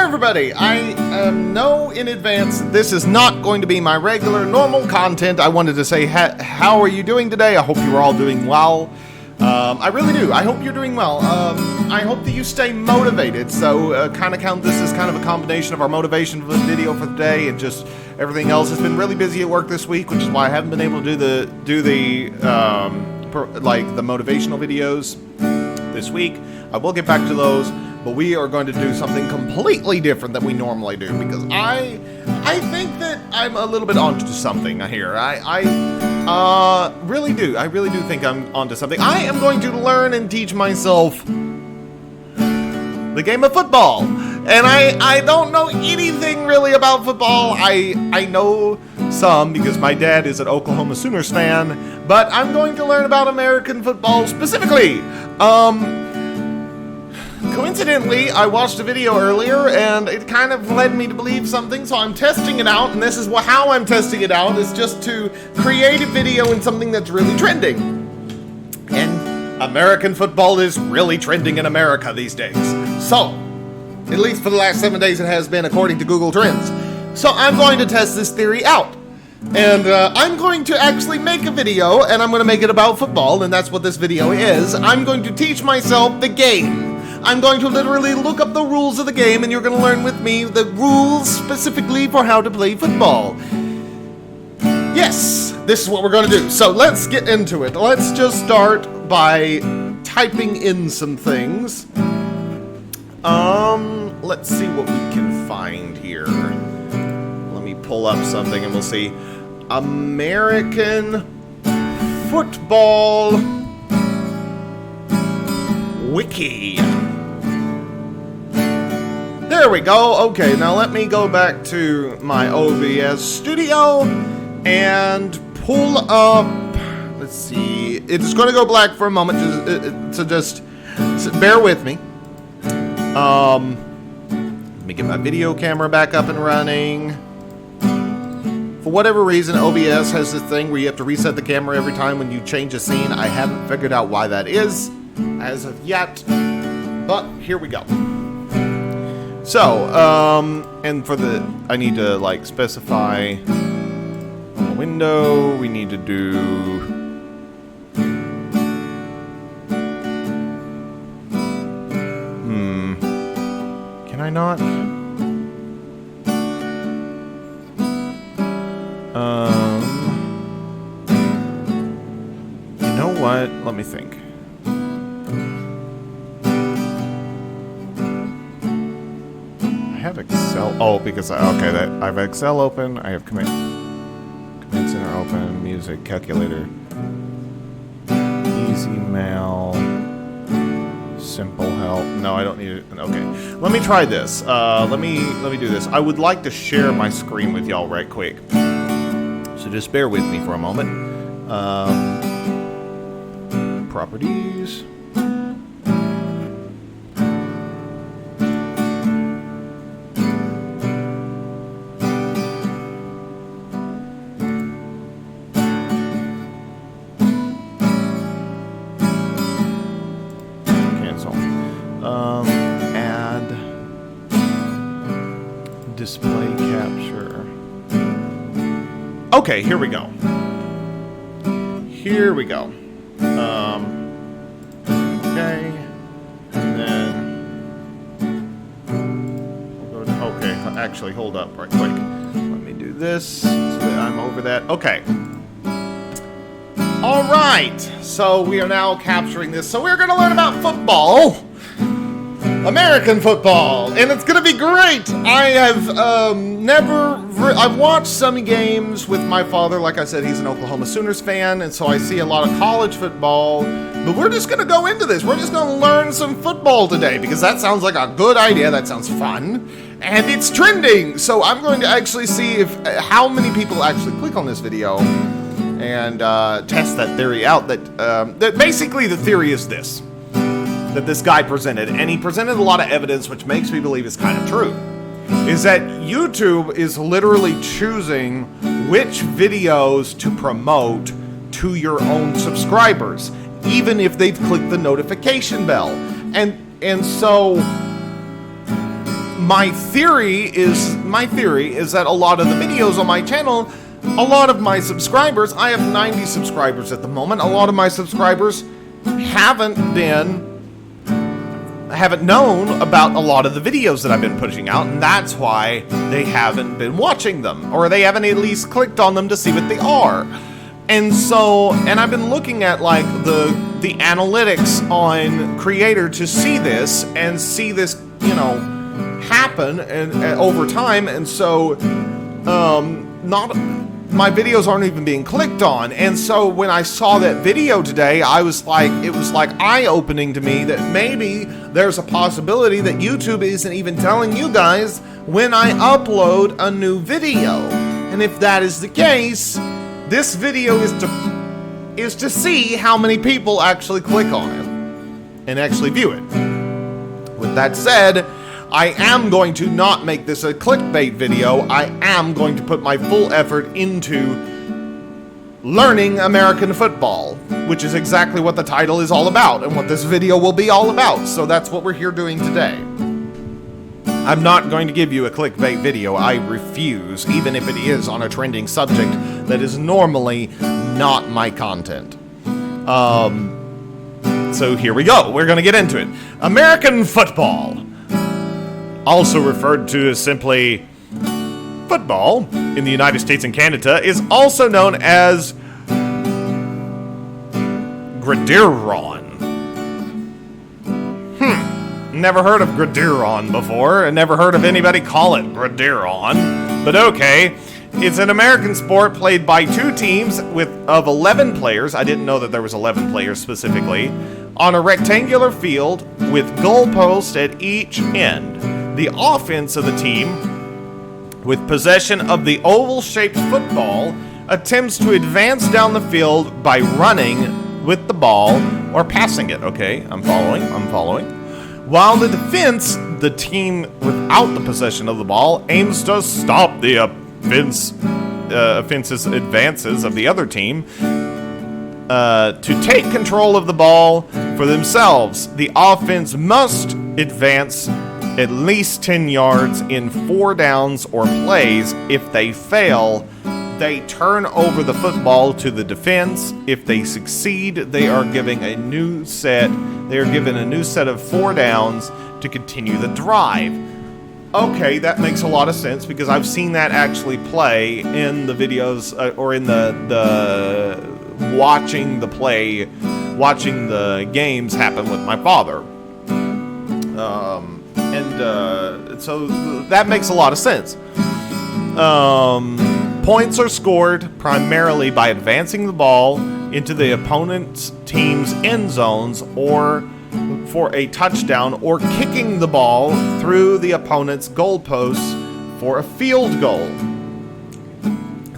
everybody! I know in advance this is not going to be my regular, normal content. I wanted to say, how are you doing today? I hope you are all doing well. I really do. I hope you're doing well. I hope that you stay motivated. So, kind of count this as kind of a combination of our motivation video for the day and just everything else. Has been really busy at work this week, which is why I haven't been able to do the motivational videos this week. I will get back to those. But we are going to do something completely different than we normally do, because I think that I'm a little bit onto something here. I really do. I really do think I'm onto something. I am going to learn and teach myself the game of football. And I don't know anything really about football. I know some because my dad is an Oklahoma Sooners fan, but I'm going to learn about American football specifically. Coincidentally, I watched a video earlier, and it kind of led me to believe something, so I'm testing it out, and this is how I'm testing it out, is just to create a video in something that's really trending. And American football is really trending in America these days. So, at least for the last 7 days it has been, according to Google Trends. So I'm going to test this theory out. And I'm going to actually make a video, and I'm going to make it about football, and that's what this video is. I'm going to teach myself the game. I'm going to literally look up the rules of the game, and you're going to learn with me the rules specifically for how to play football. Yes, this is what we're going to do. So let's get into it. Let's just start by typing in some things. Let's see what we can find here. Let me pull up something and we'll see. American football wiki. There we go. Okay, now let me go back to my OBS studio and pull up. Let's see. It's going to go black for a moment, so just bear with me. Let me get my video camera back up and running. For whatever reason, OBS has this thing where you have to reset the camera every time when you change a scene. I haven't figured out why that is as of yet, but here we go. So, and for I need to specify on the window, we need to do can I not? You know what? Let me think. I have Excel. Oh, because I have Excel open. I have Command Center open. Music calculator. Easy mail. Simple help. No, I don't need it. Okay, let me try this. Let me do this. I would like to share my screen with y'all right quick. So just bear with me for a moment. Properties. Add display capture. Okay, here we go. Here we go. Okay, and then we'll go to, okay, actually hold up right quick. Let me do this so that I'm over that. Okay. All right, so we are now capturing this. So we're going to learn about football. American football, and it's gonna be great. I have I've watched some games with my father. Like I said, he's an Oklahoma Sooners fan, and so I see a lot of college football. But we're just gonna go into this. We're just gonna learn some football today because that sounds like a good idea. That sounds fun, and it's trending. So I'm going to actually see if how many people actually click on this video and test that theory out. That basically the theory is this. That this guy presented, and he presented a lot of evidence which makes me believe is kind of true, is that YouTube is literally choosing which videos to promote to your own subscribers, even if they've clicked the notification bell. And so my theory is that a lot of the videos on my channel, a lot of my subscribers, I have 90 subscribers at the moment, a lot of my subscribers haven't known about a lot of the videos that I've been pushing out, and that's why they haven't been watching them, or they haven't at least clicked on them to see what they are. And so, and I've been looking at like the analytics on Creator to see this happen and over time, and so my videos aren't even being clicked on. And so when I saw that video today, it was like eye-opening to me that maybe there's a possibility that YouTube isn't even telling you guys when I upload a new video. And if that is the case, this video is to see how many people actually click on it and actually view it. With that said, I am going to not make this a clickbait video. I am going to put my full effort into learning American football, which is exactly what the title is all about and what this video will be all about. So that's what we're here doing today. I'm not going to give you a clickbait video. I refuse, even if it is on a trending subject that is normally not my content. So here we go. We're going to get into it. American football, also referred to as simply football in the United States and Canada, is also known as gridiron. Never heard of gridiron before, and never heard of anybody call it gridiron, but okay. It's an American sport played by two teams of 11 players. I didn't know that there was 11 players specifically, on a rectangular field with goalposts at each end. The offense of the team, with possession of the oval-shaped football, attempts to advance down the field by running with the ball or passing it. Okay, I'm following. While the defense, the team without the possession of the ball, aims to stop the offense's advances of the other team to take control of the ball for themselves. The offense must advance at least 10 yards in 4 downs or plays. If they fail, they turn over the football to the defense. If they succeed, they are given a new set of 4 downs to continue the drive. Okay, that makes a lot of sense because I've seen that actually play in the videos or in the watching the games happen with my father. So that makes a lot of sense. Points are scored primarily by advancing the ball into the opponent's team's end zones or for a touchdown, or kicking the ball through the opponent's goalposts for a field goal.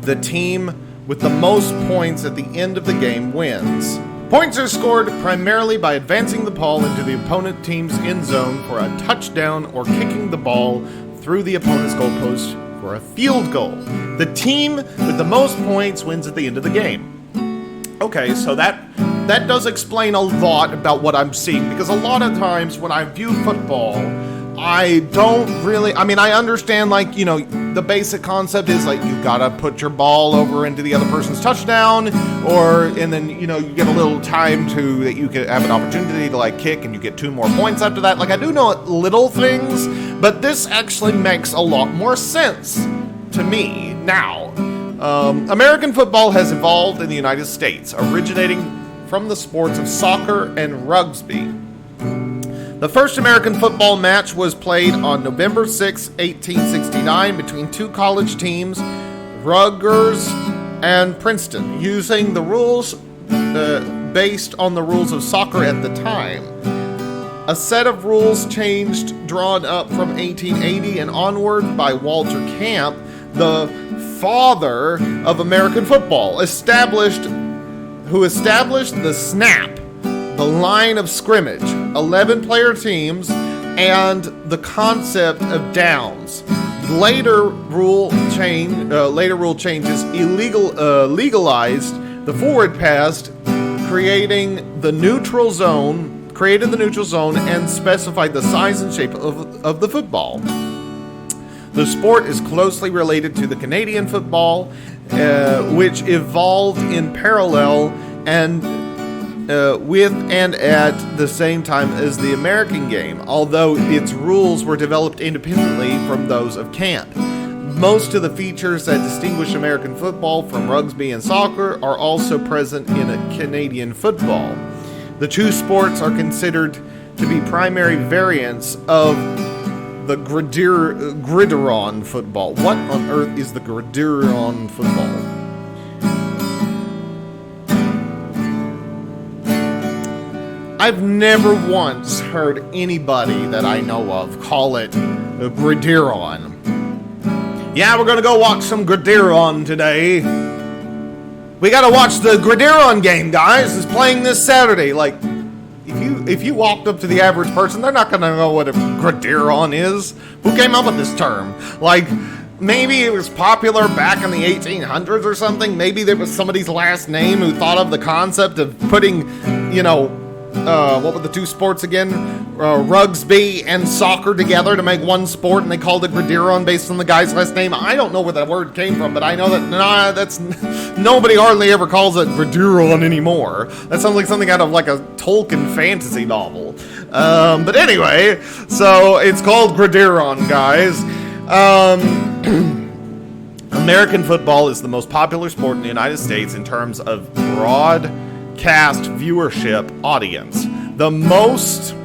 The team with the most points at the end of the game wins. Points are scored primarily by advancing the ball into the opponent team's end zone for a touchdown or kicking the ball through the opponent's goalpost for a field goal. The team with the most points wins at the end of the game. Okay, so that does explain a lot about what I'm seeing, because a lot of times when I view football, I understand, the basic concept is, you gotta put your ball over into the other person's touchdown, and then, you get a little time that you can have an opportunity to, kick, and you get 2 more points after that. I do know little things, but this actually makes a lot more sense to me now. American football has evolved in the United States, originating from the sports of soccer and rugby. The first American football match was played on November 6, 1869 between 2 college teams, Rutgers and Princeton, using the rules based on the rules of soccer at the time. A set of rules drawn up from 1880 and onward by Walter Camp, the father of American football, who established the snap, the line of scrimmage, 11-player teams, and the concept of downs. Later rule changes legalized the forward pass, created the neutral zone, and specified the size and shape of the football. The sport is closely related to the Canadian football, which evolved in parallel and with and at the same time as the American game, although its rules were developed independently from those of camp. Most of the features that distinguish American football from rugby and soccer are also present in a Canadian football. The two sports are considered to be primary variants of the gridiron football. What on earth is the gridiron football? I've never once heard anybody that I know of call it a gridiron. Yeah, we're gonna go watch some gridiron today. We gotta watch the gridiron game, guys. It's playing this Saturday. Like, if you walked up to the average person, they're not gonna know what a gridiron is. Who came up with this term? Like, maybe it was popular back in the 1800s or something. Maybe there was somebody's last name who thought of the concept of putting, what were the two sports again? Rugby and soccer together to make one sport, and they called it gridiron based on the guy's last name. I don't know where that word came from, but I know that that's nobody hardly ever calls it gridiron anymore. That sounds like something out of like a Tolkien fantasy novel. But anyway, so it's called gridiron, guys. American football is the most popular sport in the United States in terms of broadcast viewership audience. The most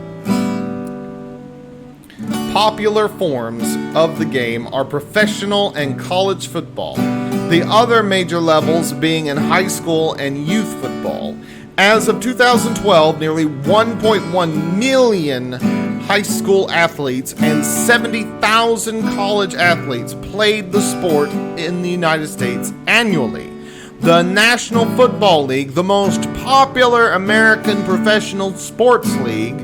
popular forms of the game are professional and college football, the other major levels being in high school and youth football. As of 2012, nearly 1.1 million high school athletes and 70,000 college athletes played the sport in the United States annually. The National Football League, the most popular American professional sports league,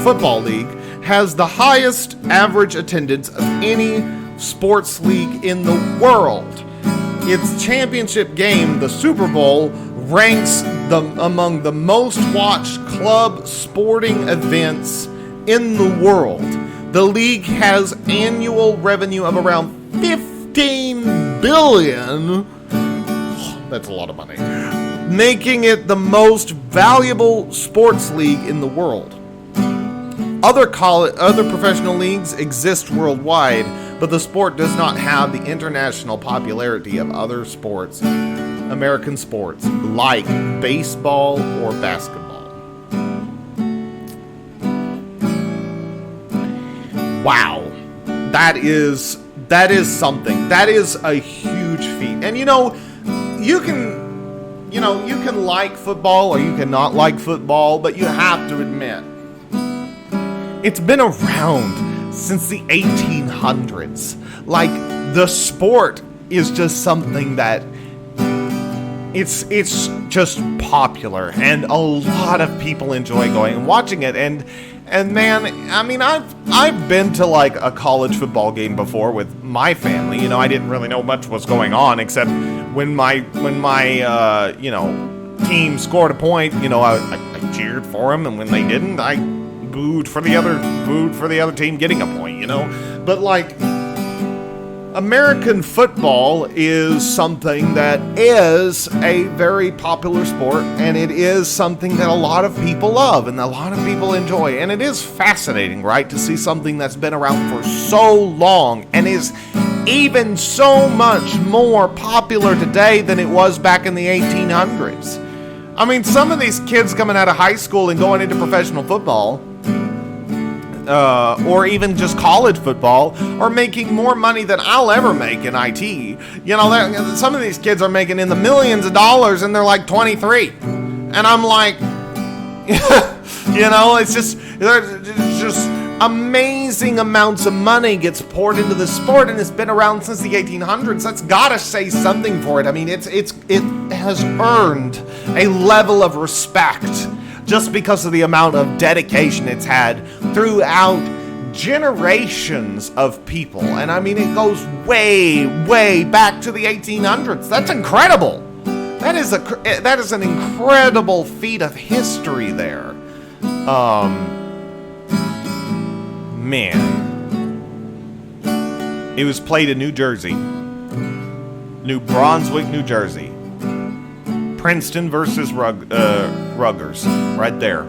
football league, has the highest average attendance of any sports league in the world. Its championship game, the Super Bowl, ranks among the most watched club sporting events in the world. The league has annual revenue of around $15 billion. That's a lot of money. Making it the most valuable sports league in the world. Other professional leagues exist worldwide, but the sport does not have the international popularity of other sports, American sports, like baseball or basketball. Wow. That is something. That is a huge feat. And you can like football or you cannot like football, but you have to admit, it's been around since the 1800s. Like, the sport is just something that it's just popular, and a lot of people enjoy going and watching it. And man, I mean, I've been to like a college football game before with my family. I didn't really know much was going on, except when my team scored a point. I cheered for them, and when they didn't, I booed for the other team getting a point, But like, American football is something that is a very popular sport, and it is something that a lot of people love and a lot of people enjoy. And it is fascinating, right, to see something that's been around for so long and is even so much more popular today than it was back in the 1800s. I mean, some of these kids coming out of high school and going into professional football, or even just college football, are making more money than I'll ever make in IT. Some of these kids are making in the millions of dollars, and they're like 23. And I'm like, it's just amazing amounts of money gets poured into the sport, and it's been around since the 1800s. That's gotta say something for it. I mean, it has earned a level of respect just because of the amount of dedication it's had throughout generations of people. And I mean, it goes way, way back to the 1800s. That's incredible. That is an incredible feat of history there. Man. It was played in New Jersey. New Brunswick, New Jersey. Princeton versus Rutgers. Right there.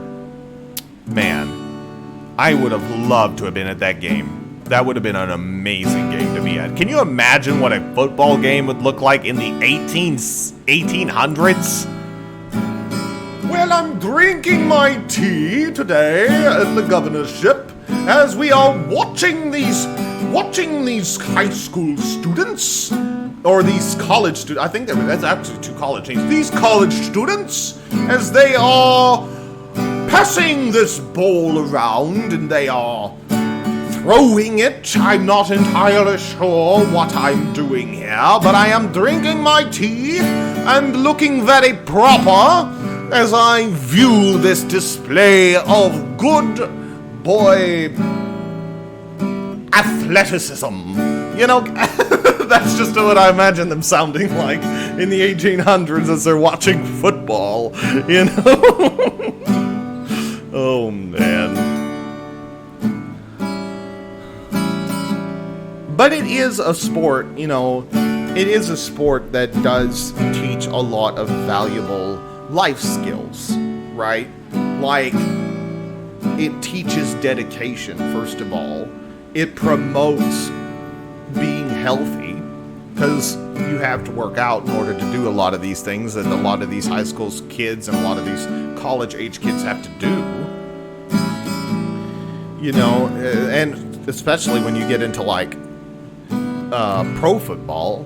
Man, I would have loved to have been at that game. That would have been an amazing game to be at. Can you imagine what a football game would look like in the 1800s? Well, I'm drinking my tea today in the governorship as we are watching these high school students, or these college students. I think that's actually two college names. These college students, as they are passing this bowl around and they are throwing it. I'm not entirely sure what I'm doing here, but I am drinking my tea and looking very proper as I view this display of good boy athleticism. You know, that's just what I imagine them sounding like in the 1800s as they're watching football, you know? Oh, man. But it is a sport, you know, it is a sport that does teach a lot of valuable life skills, right? Like, it teaches dedication, first of all. It promotes being healthy, because you have to work out in order to do a lot of these things that a lot of these high school kids and a lot of these college-age kids have to do. You know, and especially when you get into, like, pro football,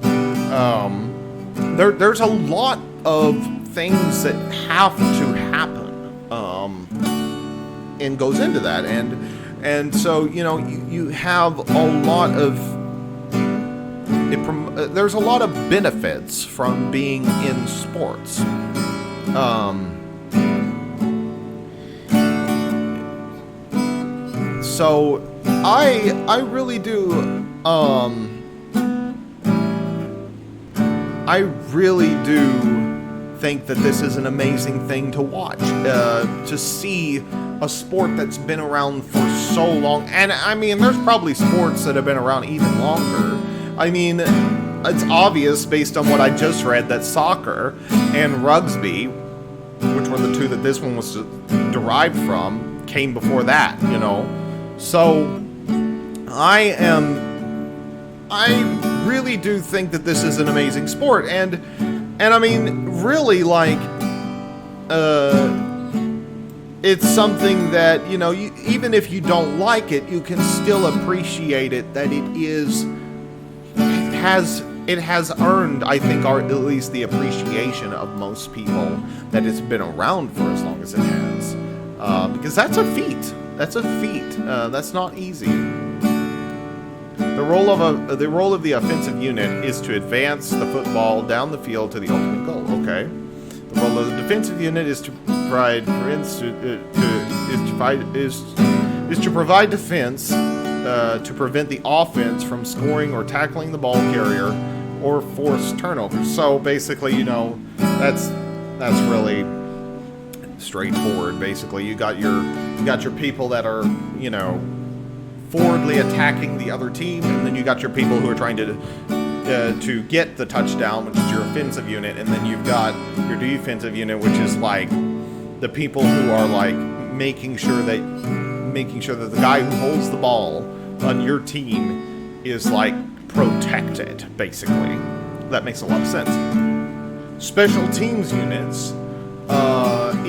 there's a lot of things that have to happen, and goes into that, and so, you know, you have a lot of there's a lot of benefits from being in sports. So I really do I really do think that this is an amazing thing to watch, to see a sport that's been around for so long. And I mean, there's probably sports that have been around even longer. I mean, it's obvious based on what I just read that soccer and rugby, which were the two that this one was derived from, came before that, you know. So I really do think that this is an amazing sport, and I mean, really, like, it's something that, you know, even if you don't like it, you can still appreciate it, that it has earned, I think, or at least the appreciation of most people, that it's been around for as long as it has, because that's a feat. That's a feat. That's not easy. The role of the offensive unit is to advance the football down the field to the ultimate goal. Okay. The role of the defensive unit is to provide defense to prevent the offense from scoring or tackling the ball carrier or force turnovers. So basically, you know, that's really straightforward. Basically, you got your people that are, you know, forwardly attacking the other team, and then you got your people who are trying to get the touchdown, which is your offensive unit, and then you've got your defensive unit, which is like the people who are like making sure that the guy who holds the ball on your team is like protected, basically. That makes a lot of sense. Special teams units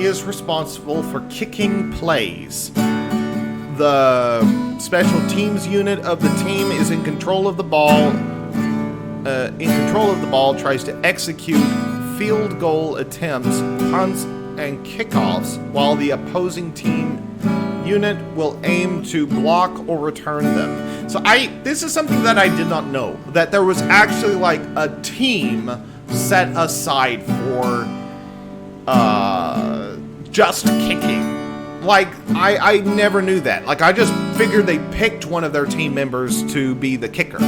is responsible for kicking plays. The special teams unit of the team is in control of the ball. Tries to execute field goal attempts, punts, and kickoffs, while the opposing team unit will aim to block or return them. So this is something that I did not know, that there was actually like a team set aside for just kicking. Like, I never knew that. Like, I just figured they picked one of their team members to be the kicker,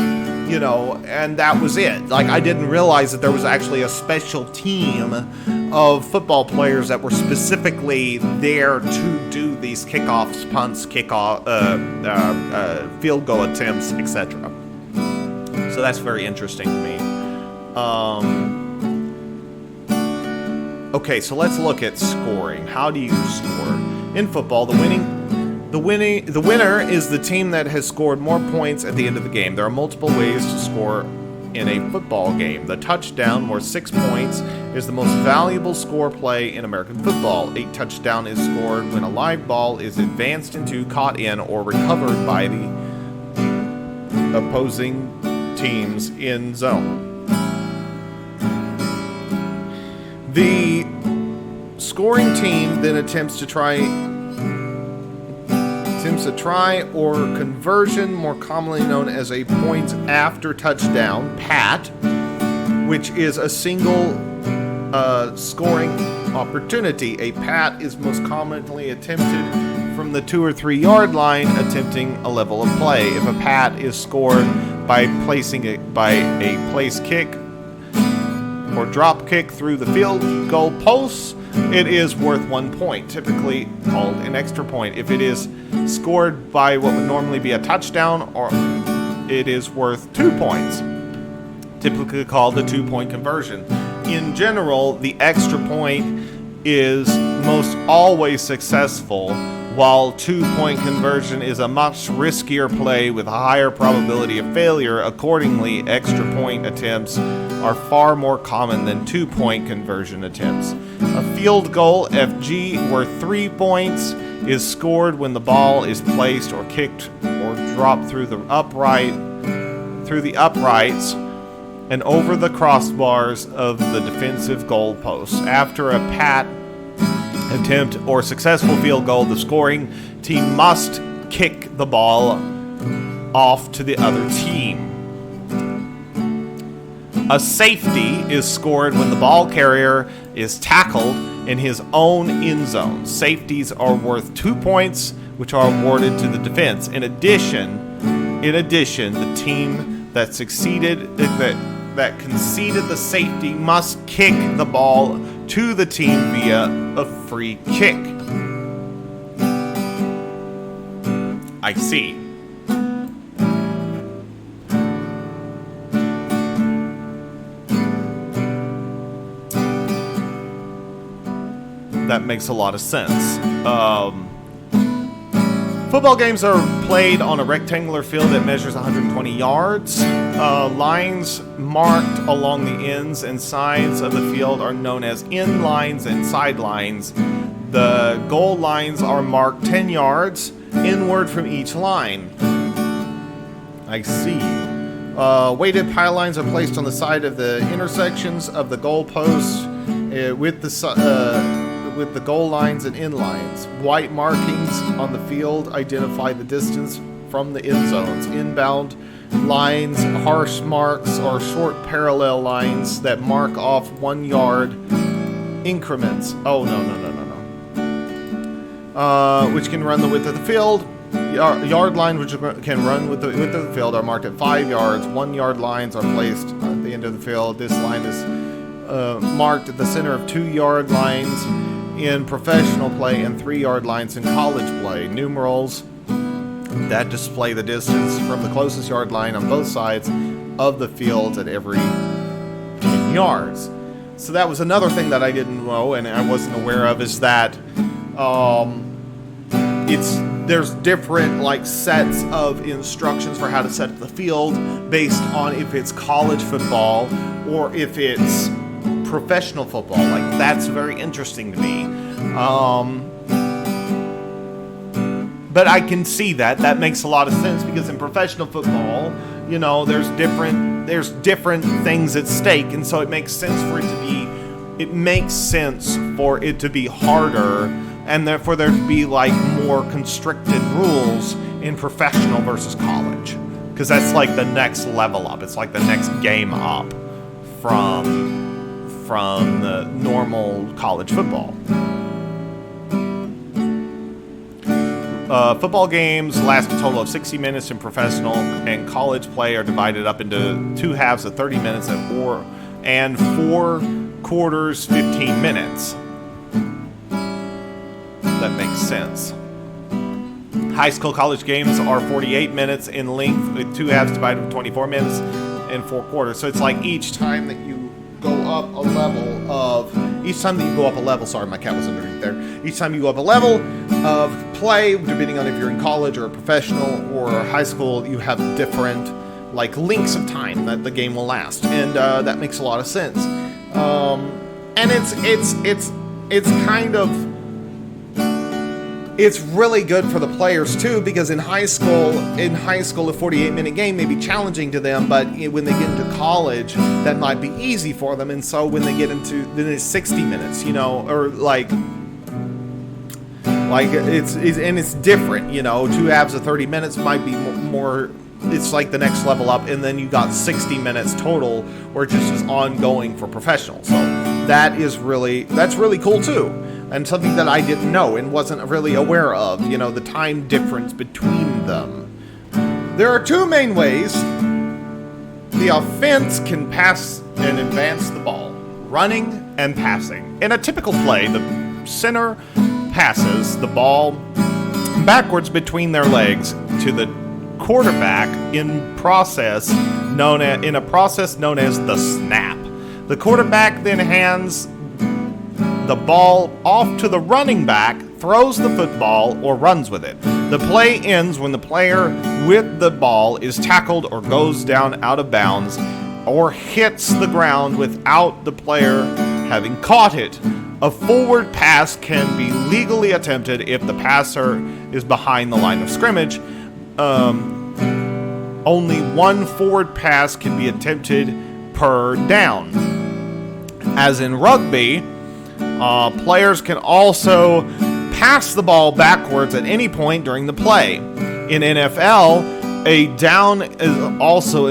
you know, and that was it. Like, I didn't realize that there was actually a special team of football players that were specifically there to do these kickoffs, punts, field goal attempts, etc. So that's very interesting to me. Okay, so let's look at scoring. How do you score in football? The winner is the team that has scored more points at the end of the game. There are multiple ways to score in a football game. The touchdown, or 6 points, is the most valuable score play in American football. A touchdown is scored when a live ball is advanced into, caught in, or recovered by the opposing team's end zone. The scoring team then attempts to try or conversion, more commonly known as a points after touchdown, PAT, which is a single scoring opportunity. A PAT is most commonly attempted from the 2 or 3 yard line, attempting a level of play. If a PAT is scored by placing it by a place kick or drop kick through the field goal posts, it is worth 1 point, typically called an extra point. If it is scored by what would normally be a touchdown, or it is worth 2 points, typically called the 2-point conversion. In general, the extra point is most always successful, while 2-point conversion is a much riskier play with a higher probability of failure. Accordingly, extra point attempts are far more common than 2-point conversion attempts. A field goal, FG, worth 3 points, is scored when the ball is placed or kicked or dropped through the uprights and over the crossbars of the defensive goalposts. After a PAT attempt or successful field goal, the scoring team must kick the ball off to the other team. A safety is scored when the ball carrier is tackled in his own end zone. Safeties are worth 2 points, which are awarded to the defense. In addition, the team that conceded the safety must kick the ball to the team via a free kick. I see. That makes a lot of sense. Football games are played on a rectangular field that measures 120 yards. Lines marked along the ends and sides of the field are known as end lines and sidelines. The goal lines are marked 10 yards inward from each line. I see. Weighted pylons are placed on the side of the intersections of the goalposts with the goal lines and end lines. White markings on the field identify the distance from the end zones. Inbound lines, harsh marks, or short parallel lines that mark off 1 yard increments. Oh, no. Which can run the width of the field. Yard line, which can run with the width of the field, are marked at 5 yards. 1 yard lines are placed at the end of the field. This line is marked at the center of 2 yard lines in professional play and 3 yard lines in college play. Numerals that display the distance from the closest yard line on both sides of the field at every 10 yards. So that was another thing that I didn't know and I wasn't aware of, is that there's different sets of instructions for how to set up the field based on if it's college football or if it's professional football. That's very interesting to me. But I can see that makes a lot of sense, because in professional football, there's different things at stake, and so it makes sense for it to be harder, and therefore there to be more constricted rules in professional versus college, because that's the next level up. It's the next game up from the normal college football. Football games last a total of 60 minutes in professional, and college play are divided up into 2 halves of 30 minutes and 4 quarters 15 minutes. That makes sense. High school college games are 48 minutes in length with 2 halves divided by 24 minutes, in 4 quarters. So it's like each time that you go up a level, sorry, my cat was underneath there. Each time you go up a level of play, depending on if you're in college or a professional or high school, you have different like lengths of time that the game will last, and that makes a lot of sense. And it's really good for the players too, because in high school, a 48-minute game may be challenging to them, but when they get into college, that might be easy for them. And so when they get into, then it's 60 minutes, or like it's different, 2 halves of 30 minutes might be more. It's like the next level up, and then you got 60 minutes total, where it just is ongoing for professionals. So that's really cool too, and something that I didn't know and wasn't really aware of. The time difference between them. There are 2 main ways the offense can pass and advance the ball: running and passing. In a typical play, the center passes the ball backwards between their legs to the quarterback in a process known as the snap. The quarterback then hands the ball off to the running back, throws the football, or runs with it. The play ends when the player with the ball is tackled or goes down out of bounds or hits the ground without the player having caught it. A forward pass can be legally attempted if the passer is behind the line of scrimmage. Only 1 forward pass can be attempted per down. As in rugby, players can also pass the ball backwards at any point during the play. In NFL, a down is also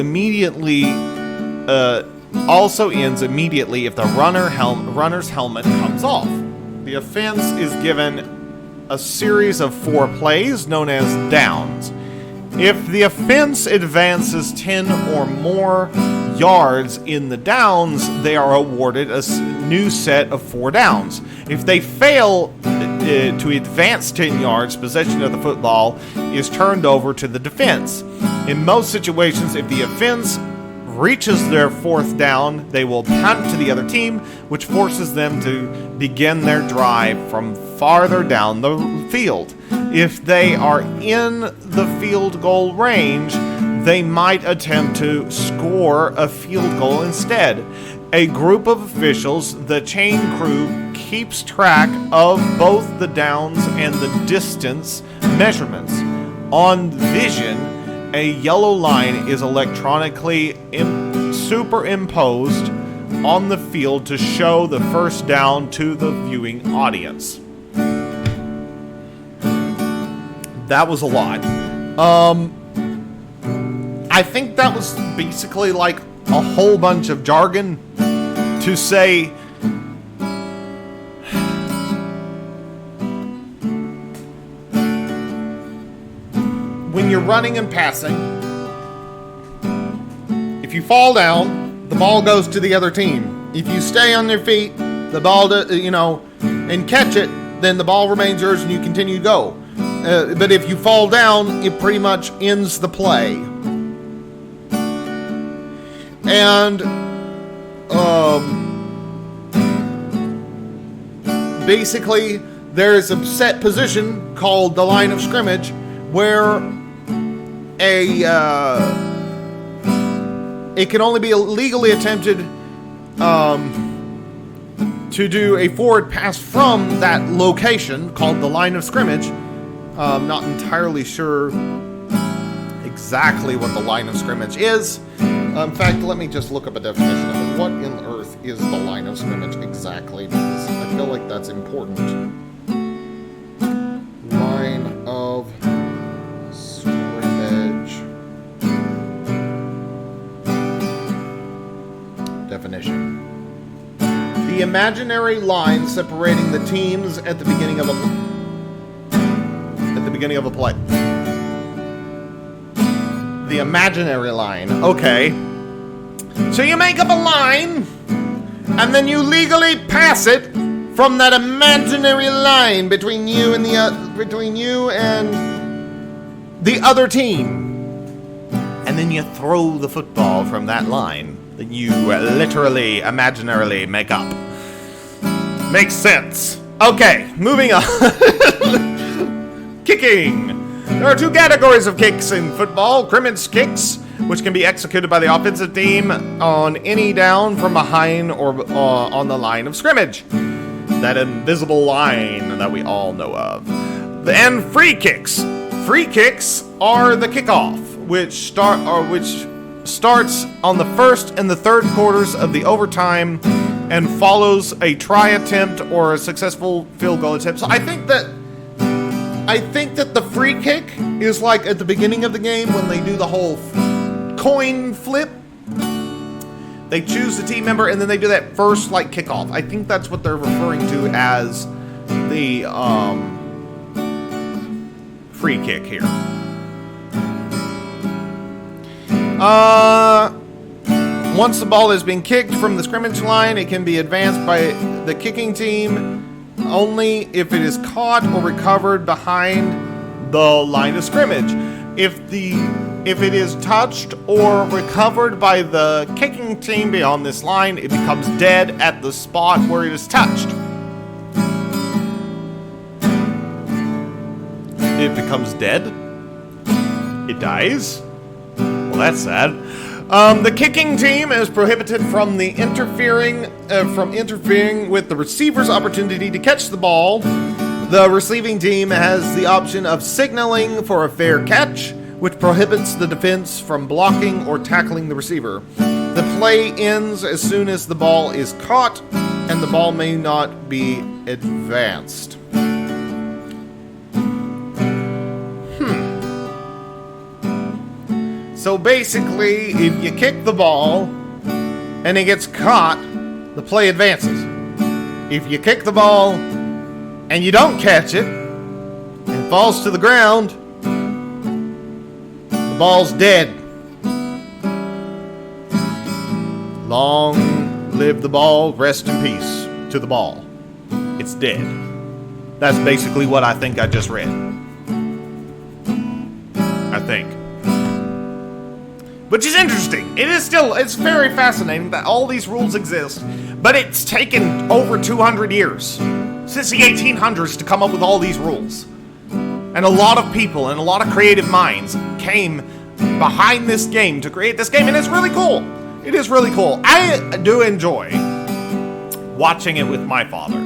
ends immediately if the runner's helmet comes off. The offense is given a series of 4 plays known as downs. If the offense advances 10 or more yards in the downs, they are awarded a new set of 4 downs. If they fail to advance 10 yards, possession of the football is turned over to the defense. In most situations, if the offense reaches their 4th down, they will punt to the other team, which forces them to begin their drive from farther down the field. If they are in the field goal range, they might attempt to score a field goal instead. A group of officials, the chain crew, keeps track of both the downs and the distance measurements. On vision, a yellow line is electronically superimposed on the field to show the first down to the viewing audience. That was a lot. I think that was basically like a whole bunch of jargon to say when you're running and passing, if you fall down, the ball goes to the other team. If you stay on your feet, the ball, and catch it, then the ball remains yours and you continue to go. But if you fall down, it pretty much ends the play. And basically, there is a set position called the line of scrimmage where it can only be legally attempted to do a forward pass from that location called the line of scrimmage. Not entirely sure exactly what the line of scrimmage is. In fact, let me just look up a definition of it. What in earth is the line of scrimmage exactly? Because I feel like that's important. Line of scrimmage. Definition. The imaginary line separating the teams at the beginning of a play. The imaginary line. Okay. So you make up a line, and then you legally pass it from that imaginary line between you and the other team. and then you throw the football from that line that you literally, imaginarily make up. Makes sense. Okay, moving on. Kicking. There are 2 categories of kicks in football. Scrimmage kicks, which can be executed by the offensive team on any down from behind or on the line of scrimmage. That invisible line that we all know of. And free kicks. Free kicks are the kickoff, which starts on the first and the third quarters of the overtime and follows a try attempt or a successful field goal attempt. So I think that the free kick is like at the beginning of the game when they do the whole coin flip. They choose the team member and then they do that first like kickoff. I think that's what they're referring to as the free kick here. Once the ball is being kicked from the scrimmage line, it can be advanced by the kicking team only if it is caught or recovered behind the line of scrimmage. If it is touched or recovered by the kicking team beyond this line, it becomes dead at the spot where it is touched. It becomes dead? It dies? Well, that's sad. The kicking team is prohibited from interfering with the receiver's opportunity to catch the ball. The receiving team has the option of signaling for a fair catch, which prohibits the defense from blocking or tackling the receiver. The play ends as soon as the ball is caught, and the ball may not be advanced. So basically, if you kick the ball and it gets caught, the play advances. If you kick the ball and you don't catch it and it falls to the ground, the ball's dead. Long live the ball, rest in peace to the ball. It's dead. That's basically what I think I just read. I think. Which is interesting. It's very fascinating that all these rules exist, but it's taken over 200 years, since the 1800s, to come up with all these rules. And a lot of people and a lot of creative minds came behind this game to create this game, and it's really cool. It is really cool. I do enjoy watching it with my father,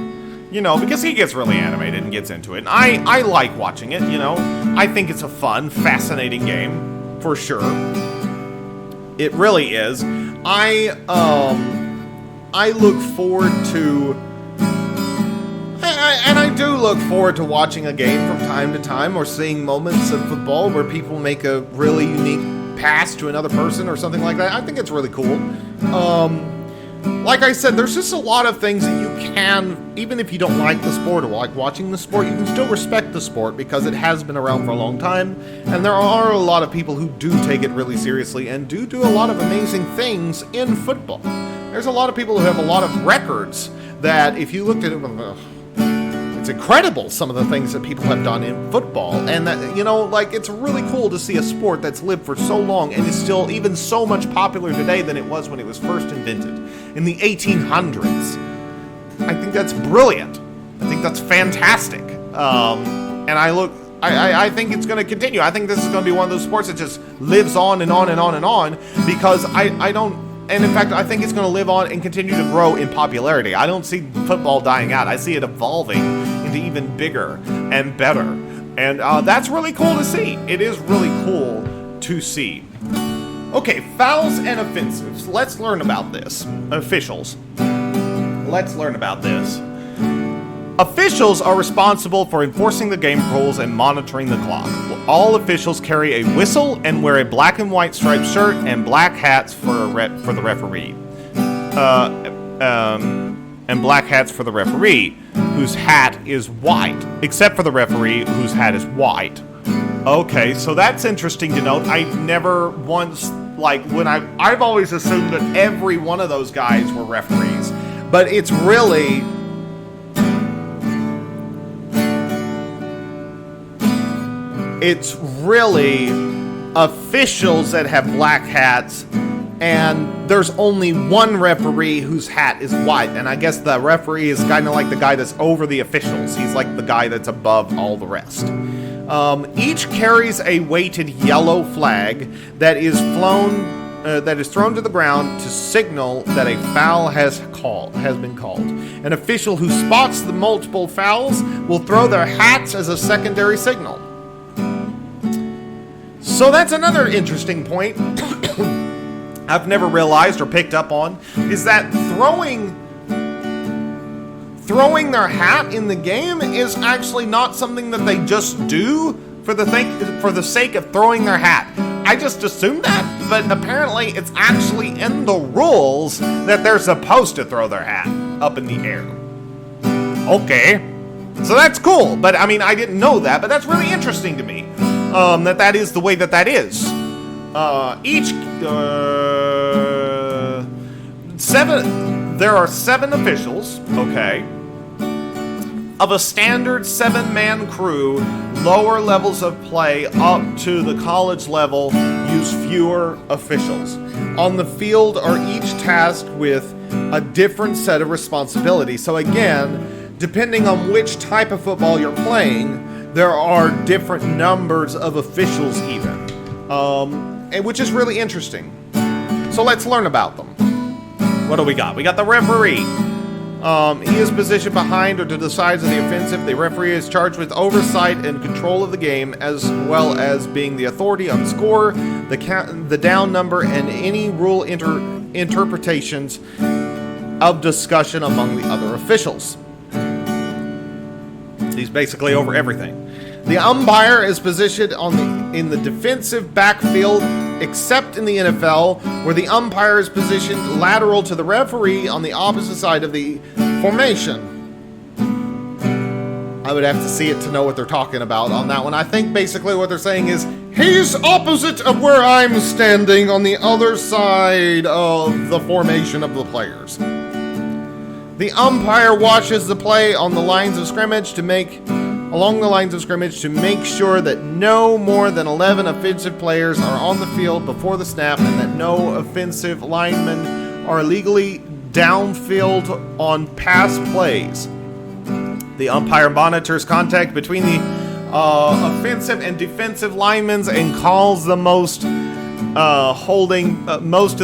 because he gets really animated and gets into it. And I like watching it, I think it's a fun, fascinating game, for sure. It really is. I look forward to, and I do look forward to watching a game from time to time, or seeing moments of football where people make a really unique pass to another person or something like that. I think it's really cool. Like I said, there's just a lot of things that you can, even if you don't like the sport or like watching the sport, you can still respect the sport because it has been around for a long time. And there are a lot of people who do take it really seriously and do a lot of amazing things in football. There's a lot of people who have a lot of records that if you looked at it, it's incredible some of the things that people have done in football. And that, it's really cool to see a sport that's lived for so long and is still even so much popular today than it was when it was first invented in the 1800s. I think that's brilliant. I think that's fantastic. And I think it's going to continue. I think this is going to be one of those sports that just lives on and on and on and on, because and in fact, I think it's going to live on and continue to grow in popularity. I don't see football dying out. I see it evolving into even bigger and better. And that's really cool to see. It is really cool to see. Okay, fouls and offensives. Let's learn about this. Officials. Let's learn about this. Officials are responsible for enforcing the game rules and monitoring the clock. All officials carry a whistle and wear a black and white striped shirt and black hats for the referee. And black hats for the referee, whose hat is white, except for the referee, whose hat is white. Okay, so that's interesting to note. I've never once, I've always assumed that every one of those guys were referees, but it's really officials that have black hats, and there's only one referee whose hat is white. And I guess the referee is kind of like the guy that's over the officials. He's like the guy that's above all the rest. Each carries a weighted yellow flag that is thrown to the ground to signal that a foul has been called. An official who spots the multiple fouls will throw their hats as a secondary signal. So that's another interesting point I've never realized or picked up on, is that throwing their hat in the game is actually not something that they just do for the sake of throwing their hat. I just assumed that, but apparently it's actually in the rules that they're supposed to throw their hat up in the air. Okay, so that's cool, but I mean, I didn't know that, but that's really interesting to me, that is the way that is. There are 7 officials, okay, of a standard 7-man crew. Lower levels of play up to the college level use fewer officials. On the field are each tasked with a different set of responsibilities. So again, depending on which type of football you're playing, there are different numbers of officials even, and which is really interesting. So let's learn about them. What do we got? We got the referee. He is positioned behind or to the sides of the offensive. The referee is charged with oversight and control of the game, as well as being the authority on score, the down number, and any rule interpretations of discussion among the other officials. He's basically over everything. The umpire is positioned in the defensive backfield, except in the NFL, where the umpire is positioned lateral to the referee on the opposite side of the formation. I would have to see it to know what they're talking about on that one. I think basically what they're saying is, he's opposite of where I'm standing on the other side of the formation of the players. The umpire watches the play along the lines of scrimmage to make sure that no more than 11 offensive players are on the field before the snap, and that no offensive linemen are legally downfield on pass plays. The umpire monitors contact between the offensive and defensive linemen and calls the most of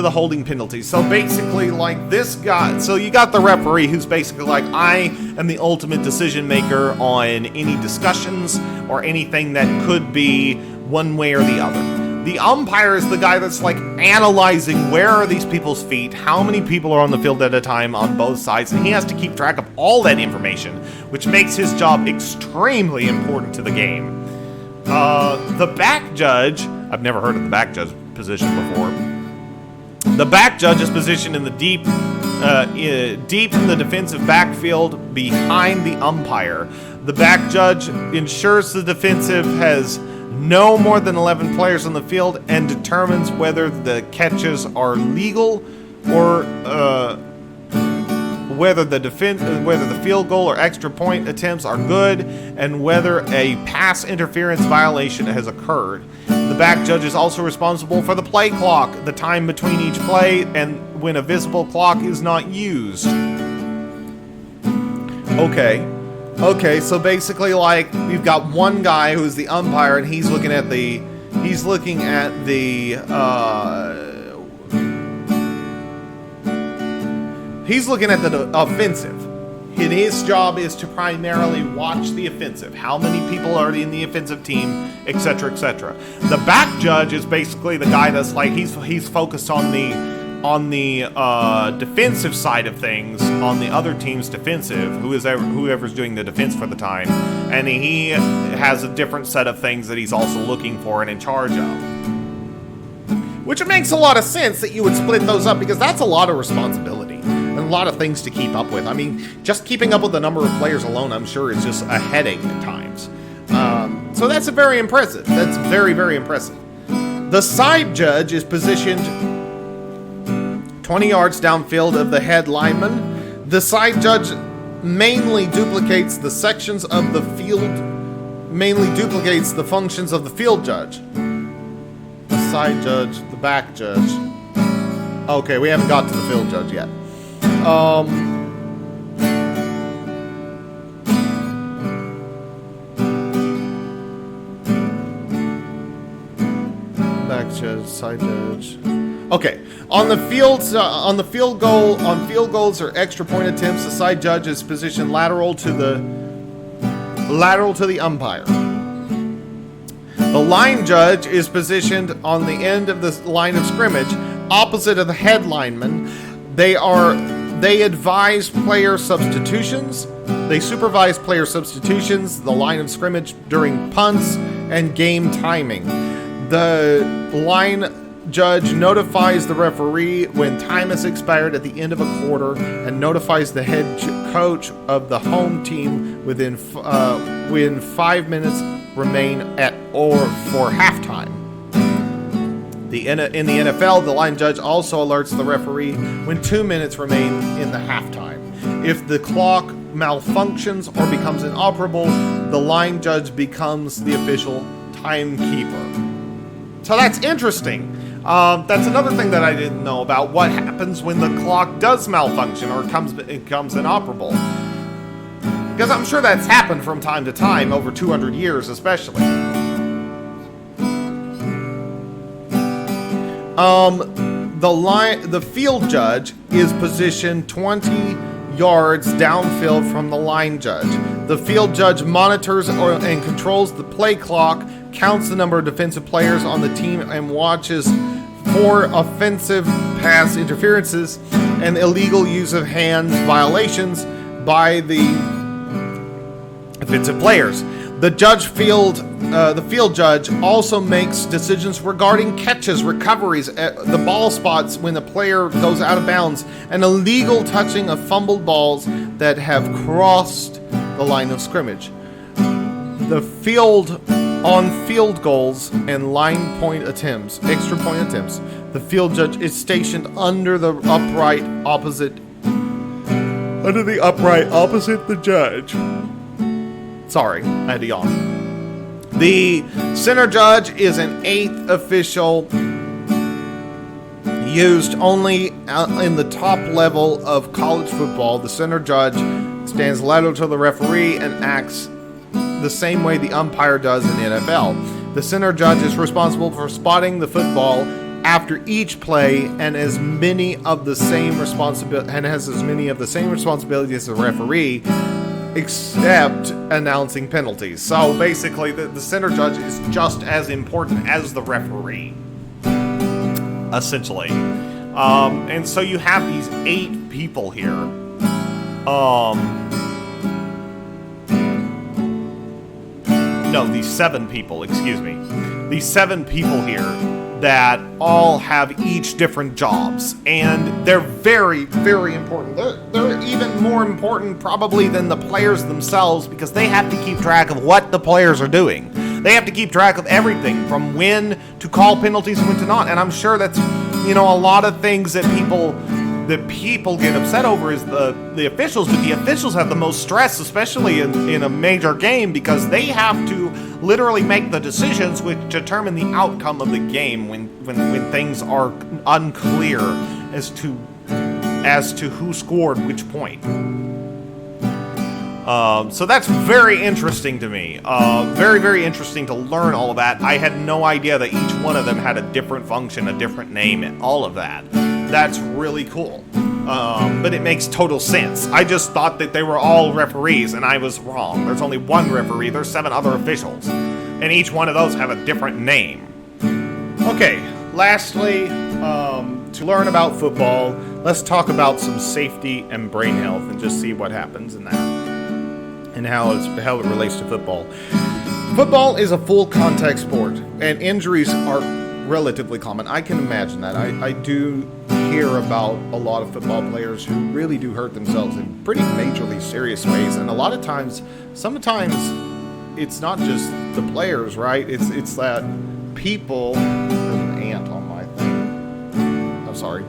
the holding penalties. So basically, like this guy, so you got the referee who's basically like, I am the ultimate decision maker on any discussions or anything that could be one way or the other. The umpire is the guy that's like analyzing where are these people's feet, how many people are on the field at a time on both sides, and he has to keep track of all that information, which makes his job extremely important to the game. The back judge, I've never heard of the back judge position before. The back judge is positioned in the deep in the defensive backfield behind the umpire. The back judge ensures the defensive has no more than 11 players on the field and determines whether the catches are legal or whether the field goal or extra point attempts are good, and whether a pass interference violation has occurred. The back judge is also responsible for the play clock, the time between each play, and when a visible clock is not used. Okay, so basically, like, we've got one guy who's the umpire, and he's looking at the offensive. And his job is to primarily watch the offensive. How many people are in the offensive team, etc., etc. The back judge is basically the guy that's like, he's focused on the defensive side of things, on the other team's defensive, whoever's doing the defense for the time, and he has a different set of things that he's also looking for and in charge of. Which makes a lot of sense that you would split those up, because that's a lot of responsibility and a lot of things to keep up with. I mean, just keeping up with the number of players alone, I'm sure, is just a headache at times. So that's very impressive. That's very, very impressive. The side judge is positioned 20 yards downfield of the head lineman. The side judge mainly duplicates the functions of the field judge. the side judge, the back judge. Okay, we haven't got to the field judge yet. Back judge, side judge. Okay, on field goals or extra point attempts, the side judge is positioned lateral to the umpire. The line judge is positioned on the end of the line of scrimmage, opposite of the head lineman. They advise player substitutions. They supervise player substitutions, the line of scrimmage during punts, and game timing. The line judge notifies the referee when time has expired at the end of a quarter and notifies the head coach of the home team when 5 minutes remain or for halftime. In the NFL, the line judge also alerts the referee when 2 minutes remain in the halftime. If the clock malfunctions or becomes inoperable, the line judge becomes the official timekeeper. So that's interesting. That's another thing that I didn't know about. What happens when the clock does malfunction or becomes inoperable? Because I'm sure that's happened from time to time, over 200 years especially. The field judge is positioned 20 yards downfield from the line judge. The field judge monitors and controls the play clock, counts the number of defensive players on the team, and watches for offensive pass interferences and illegal use of hands violations by the offensive players. The field judge also makes decisions regarding catches, recoveries, the ball spots when the player goes out of bounds, and illegal touching of fumbled balls that have crossed the line of scrimmage. On field goals and line point attempts, extra point attempts, the field judge is stationed under the upright opposite the judge. Sorry, I had to yawn. The center judge is an eighth official used only in the top level of college football. The center judge stands lateral to the referee and acts the same way the umpire does in the NFL. The center judge is responsible for spotting the football after each play and has as many of the same responsibilities as the referee, except announcing penalties. So basically, the center judge is just as important as the referee, essentially. And so you have these 8 people here. These 7 people, excuse me. These 7 people here that all have each different jobs, and they're very, very important. They're even more important probably than the players themselves, because they have to keep track of what the players are doing. They have to keep track of everything from when to call penalties and when to not. And I'm sure that's, a lot of things that people get upset over is the officials, but the officials have the most stress, especially in a major game, because they have to literally make the decisions which determine the outcome of the game when things are unclear as to who scored which point. So that's very interesting to me. Very, very interesting to learn all of that. I had no idea that each one of them had a different function, a different name, and all of that. That's really cool. But it makes total sense. I just thought that they were all referees, and I was wrong. There's only one referee. There's 7 other officials, and each one of those have a different name. Okay, lastly, to learn about football, let's talk about some safety and brain health and just see what happens in that and how it relates to football. Football is a full contact sport, and injuries are relatively common. I can imagine that. I do hear about a lot of football players who really do hurt themselves in pretty majorly serious ways, and a lot of times, sometimes it's not just the players, right? It's that people. There's an ant on my thing. I'm sorry.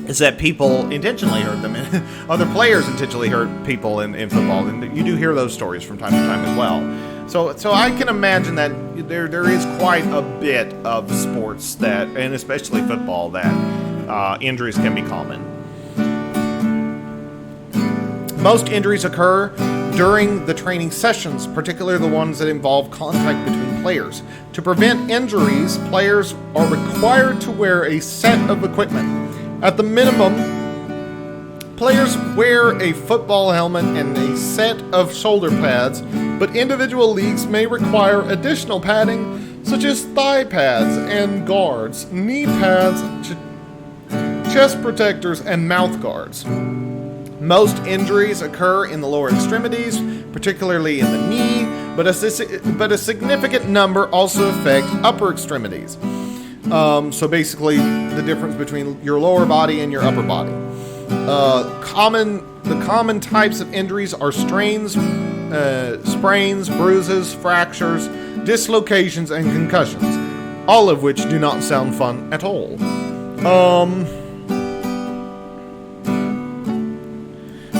Is that people intentionally hurt them, and other players intentionally hurt people in football, and you do hear those stories from time to time as well. So I can imagine that there is quite a bit of sports that, and especially football, that injuries can be common. Most injuries occur during the training sessions, particularly the ones that involve contact between players. To prevent injuries, players are required to wear a set of equipment. At the minimum, players wear a football helmet and a set of shoulder pads, but individual leagues may require additional padding, such as thigh pads and guards, knee pads, chest protectors, and mouth guards. Most injuries occur in the lower extremities, particularly in the knee, but a significant number also affect upper extremities. So basically, the difference between your lower body and your upper body. The common types of injuries are sprains, bruises, fractures, dislocations, and concussions, all of which do not sound fun at all.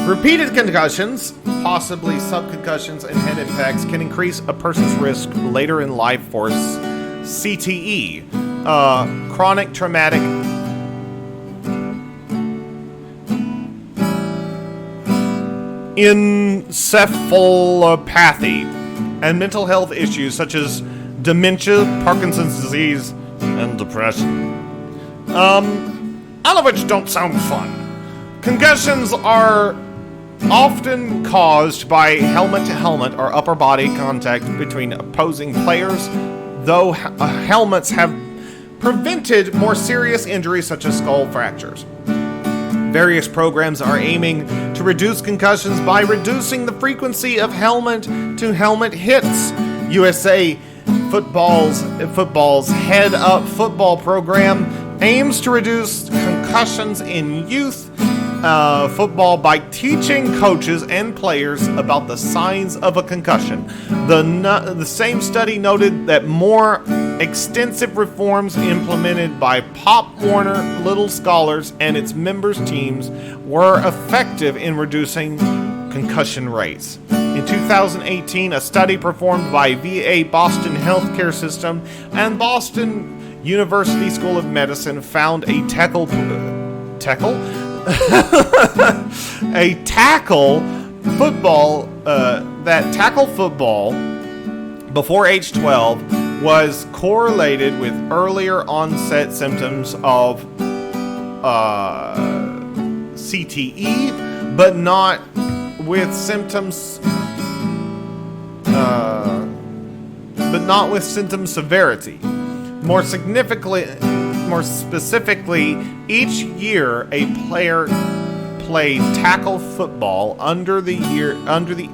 Repeated concussions, possibly subconcussions and head impacts, can increase a person's risk later in life for CTE, chronic traumatic encephalopathy, and mental health issues such as dementia, Parkinson's disease, and depression. All of which don't sound fun. Concussions are often caused by helmet-to-helmet or upper body contact between opposing players, though helmets have prevented more serious injuries such as skull fractures. Various programs are aiming to reduce concussions by reducing the frequency of helmet-to-helmet hits. USA Football's Head Up Football program aims to reduce concussions in youth football by teaching coaches and players about the signs of a concussion. The same study noted that more extensive reforms implemented by Pop Warner Little Scholars and its members' teams were effective in reducing concussion rates. In 2018, a study performed by VA Boston Healthcare System and Boston University School of Medicine found a tackle football before age 12 was correlated with earlier onset symptoms of CTE, but not with symptoms severity. More specifically, each year a player played tackle football under the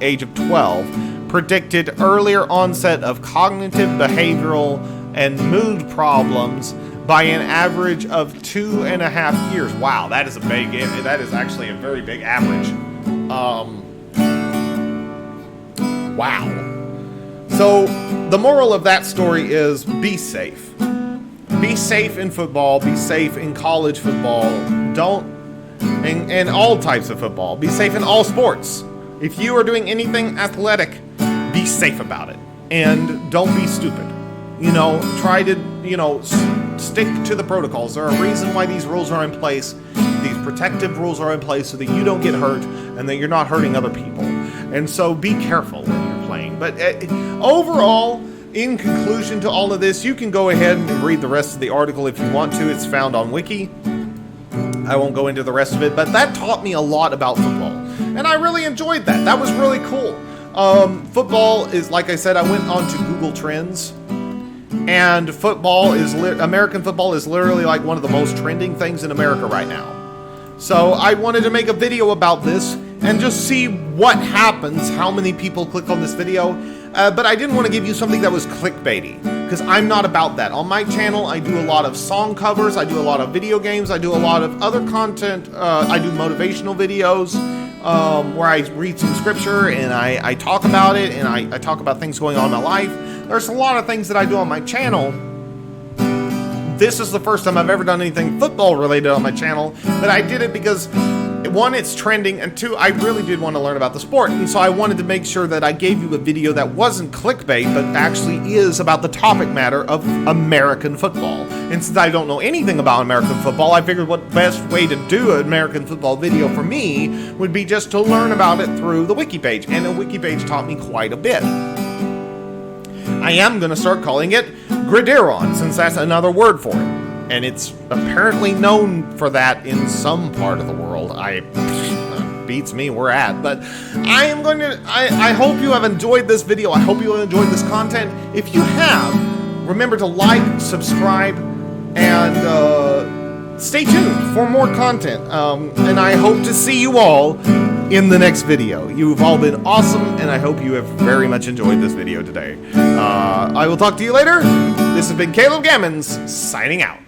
age of 12 predicted earlier onset of cognitive, behavioral, and mood problems by an average of 2.5 years. Wow, that is that is actually a very big average. Wow. So the moral of that story is be safe. Be safe in football. Be safe in college football. And all types of football. Be safe in all sports. If you are doing anything athletic, be safe about it. And don't be stupid. Try to, stick to the protocols. There are a reason why these rules are in place. These protective rules are in place so that you don't get hurt and that you're not hurting other people. And so be careful when you're playing. But overall, in conclusion to all of this, you can go ahead and read the rest of the article if you want to. It's found on Wiki. I won't go into the rest of it, but that taught me a lot about football. And I really enjoyed that. That was really cool. Football is, like I said, I went on to Google Trends. And American football is literally like one of the most trending things in America right now. So I wanted to make a video about this and just see what happens, how many people click on this video. But I didn't want to give you something that was clickbaity, because I'm not about that. On my channel, I do a lot of song covers, I do a lot of video games, I do a lot of other content. I do motivational videos where I read some scripture and I talk about it, and I talk about things going on in my life. There's a lot of things that I do on my channel. This is the first time I've ever done anything football related on my channel, but I did it because one, it's trending, and two, I really did want to learn about the sport, and so I wanted to make sure that I gave you a video that wasn't clickbait, but actually is about the topic matter of American football. And since I don't know anything about American football, I figured what best way to do an American football video for me would be just to learn about it through the wiki page, and the wiki page taught me quite a bit. I am going to start calling it Gridiron, since that's another word for it. And it's apparently known for that in some part of the world. Beats me where at. But I am going to... I hope you have enjoyed this video. I hope you have enjoyed this content. If you have, remember to like, subscribe, and stay tuned for more content. And I hope to see you all in the next video. You've all been awesome, and I hope you have very much enjoyed this video today. I will talk to you later. This has been Caleb Gammons, signing out.